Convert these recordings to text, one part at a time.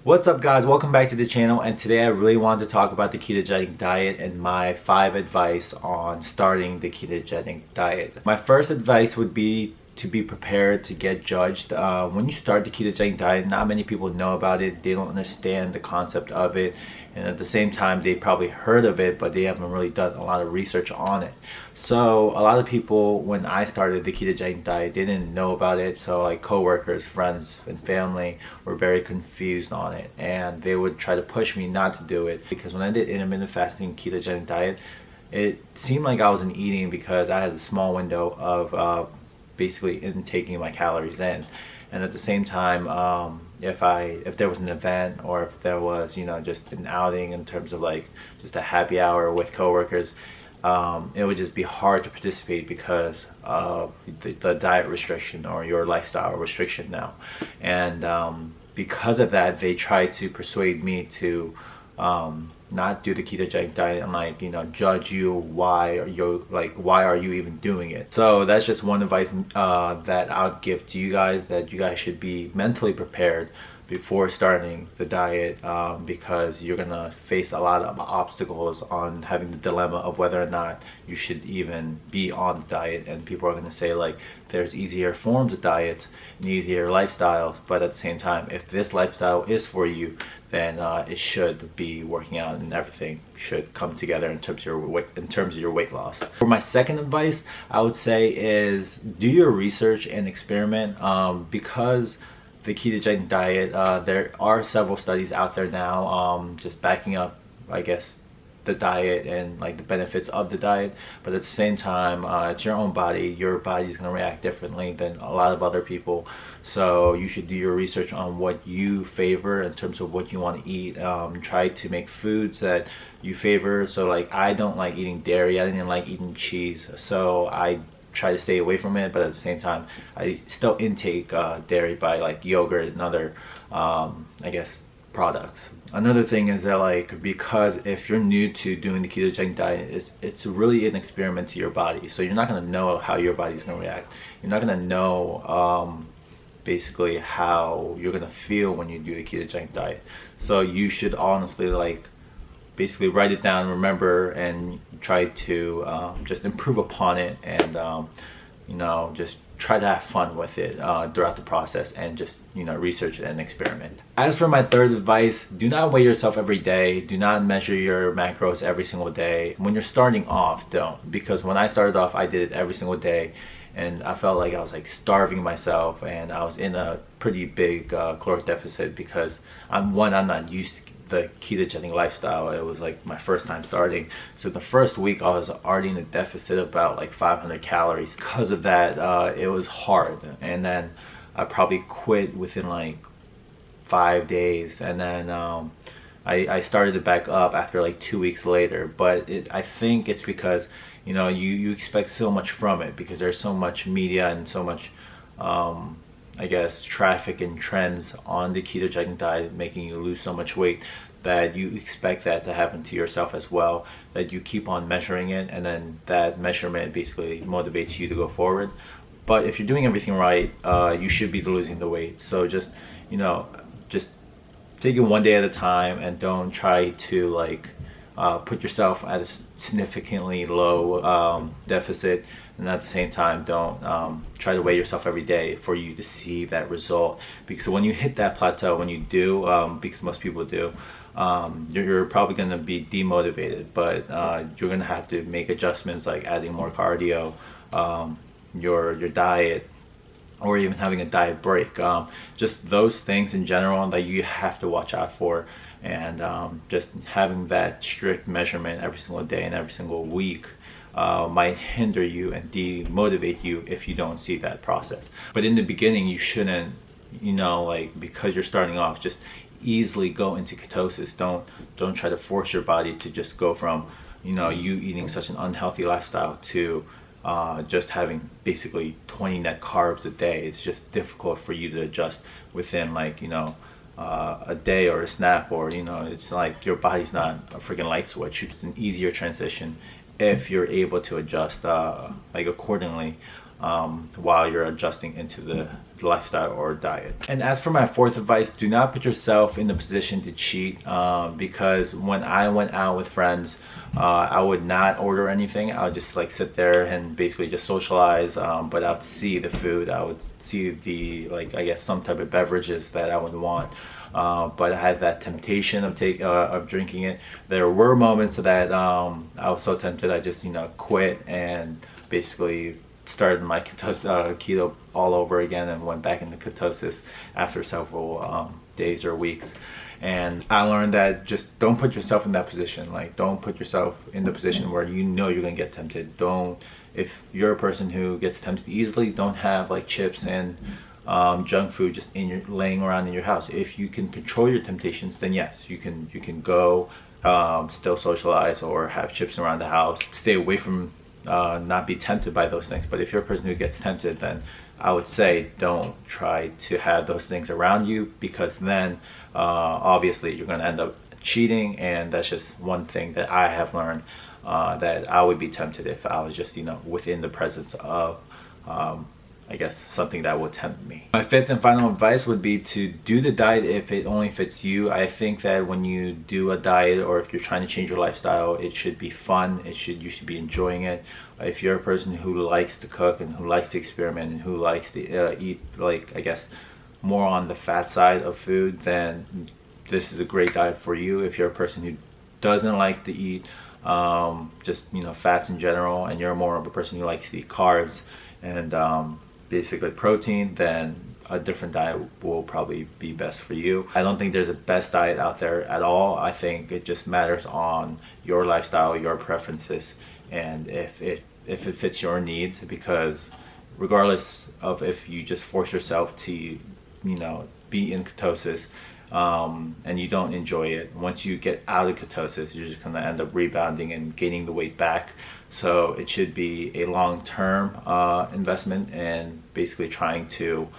What's up guys, welcome back to the channel, and today I really wanted to talk about the ketogenic diet and my 5 advice on starting the ketogenic diet. My first advice would be to be prepared to get judged. When you start the ketogenic diet, not many people know about it, they don't understand the concept of it, and at the same time they probably heard of it but they haven't really done a lot of research on it. So a lot of people, when I started the ketogenic diet, they didn't know about it. So like coworkers, friends and family were very confused on it, and they would try to push me not to do it, because when I did intermittent fasting ketogenic diet, it seemed like I wasn't eating because I had a small window of basically intaking my calories in. And at the same time, if there was an event, or if there was, just an outing in terms of like just a happy hour with coworkers, it would just be hard to participate because of the diet restriction or your lifestyle restriction now. And because of that, they try to persuade me to not do the ketogenic diet and judge you. Why are you even doing it? So that's just one advice that I would give to you guys, that you guys should be mentally prepared before starting the diet, because you're gonna face a lot of obstacles on having the dilemma of whether or not you should even be on the diet. And people are gonna say like there's easier forms of diets and easier lifestyles, but at the same time, if this lifestyle is for you, then it should be working out and everything should come together in terms of your weight loss. For my second advice, I would say is do your research and experiment, because the ketogenic diet, there are several studies out there now, just backing up, I guess, the diet and like the benefits of the diet. But at the same time, it's your own body. Your body's going to react differently than a lot of other people, so you should do your research on what you favor in terms of what you want to eat. Try to make foods that you favor. So like, I don't like eating dairy, I didn't like eating cheese, so I try to stay away from it. But at the same time, I still intake dairy by like yogurt and other I guess products. Another thing is that, like, because if you're new to doing the ketogenic diet, it's really an experiment to your body, so you're not going to know how your body's going to react. You're not going to know basically how you're going to feel when you do the ketogenic diet. So you should honestly like basically write it down, remember, and try to just improve upon it, and just try to have fun with it throughout the process, and just research it and experiment. As for my third advice, do not weigh yourself every day. Do not measure your macros every single day. When you're starting off, don't, because when I started off, I did it every single day, and I felt like I was like starving myself, and I was in a pretty big caloric deficit, because I'm not used to the ketogenic lifestyle. It was like my first time starting, so the first week I was already in a deficit of about like 500 calories. Because of that, it was hard, and then I probably quit within like 5 days, and then I started it back up after like 2 weeks later. But I think it's because you expect so much from it, because there's so much media and so much I guess traffic and trends on the ketogenic diet making you lose so much weight, that you expect that to happen to yourself as well, that you keep on measuring it, and then that measurement basically motivates you to go forward. But if you're doing everything right, you should be losing the weight. So just just take it one day at a time, and don't try to like put yourself at a significantly low deficit, and at the same time don't try to weigh yourself every day for you to see that result. Because when you hit that plateau, when you do, because most people do, you're probably going to be demotivated, but you're going to have to make adjustments like adding more cardio, your diet, or even having a diet break. Just those things in general that you have to watch out for, and just having that strict measurement every single day and every single week might hinder you and demotivate you if you don't see that process. But in the beginning, you shouldn't, like, because you're starting off, just easily go into ketosis. Don't try to force your body to just go from you eating such an unhealthy lifestyle to just having basically 20 net carbs a day. It's just difficult for you to adjust within like a day or a snap, or it's like your body's not a freaking light switch. It's an easier transition if you're able to adjust like accordingly while you're adjusting into the lifestyle or diet. And as for my fourth advice, do not put yourself in the position to cheat, because when I went out with friends, I would not order anything. I would just like sit there and basically just socialize, but I would see the food, I would see the, like, I guess some type of beverages that I would want. But I had that temptation of drinking it. There were moments that I was so tempted, I just quit and basically started my keto all over again and went back into ketosis after several days or weeks. And I learned that just don't put yourself in that position. Like, don't put yourself in the position where you're gonna get tempted. If you're a person who gets tempted easily, don't have like chips and junk food just laying around in your house. If you can control your temptations, then yes, you can go still socialize or have chips around the house. Stay away from not be tempted by those things. But if you're a person who gets tempted, then I would say don't try to have those things around you, because then obviously you're going to end up cheating. And that's just one thing that I have learned, that I would be tempted if I was just within the presence of I guess something that would tempt me. My fifth and final advice would be to do the diet if it only fits you. I think that when you do a diet, or if you're trying to change your lifestyle, it should be fun. You should be enjoying it. If you're a person who likes to cook and who likes to experiment and who likes to eat, like, I guess more on the fat side of food, then this is a great diet for you. If you're a person who doesn't like to eat just fats in general, and you're more of a person who likes to eat carbs and basically protein, then a different diet will probably be best for you. I don't think there's a best diet out there at all. I think it just matters on your lifestyle, your preferences, and if it fits your needs. Because regardless of if you just force yourself to be in ketosis and you don't enjoy it, once you get out of ketosis, you're just going to end up rebounding and gaining the weight back. So it should be a long-term investment, and basically trying to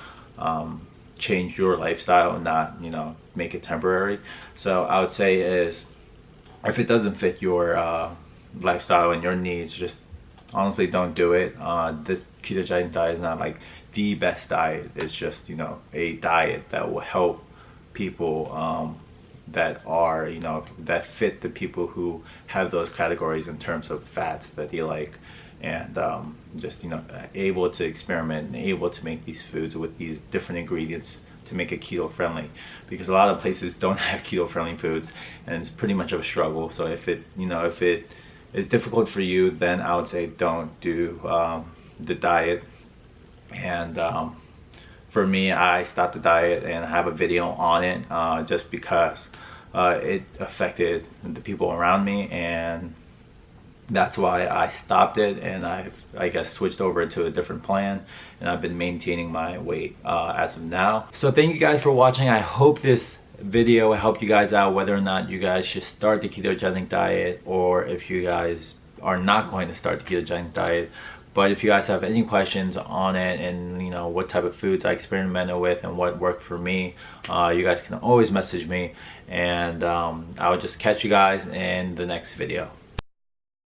change your lifestyle and not make it temporary. So I would say is, if it doesn't fit your lifestyle and your needs, just honestly don't do it. This ketogenic diet is not like the best diet. It's just a diet that will help people that are that fit the people who have those categories in terms of fats that they like, and just able to experiment and able to make these foods with these different ingredients to make it keto friendly, because a lot of places don't have keto friendly foods and it's pretty much of a struggle. So if it is difficult for you, then I would say don't do the diet. And for me, I stopped the diet, and I have a video on it just because it affected the people around me, and that's why I stopped it. And I guess switched over to a different plan, and I've been maintaining my weight as of now. So thank you guys for watching. I hope this video helped you guys out, whether or not you guys should start the ketogenic diet, or if you guys are not going to start the ketogenic diet. But if you guys have any questions on it, and what type of foods I experimented with and what worked for me, you guys can always message me, and I'll just catch you guys in the next video.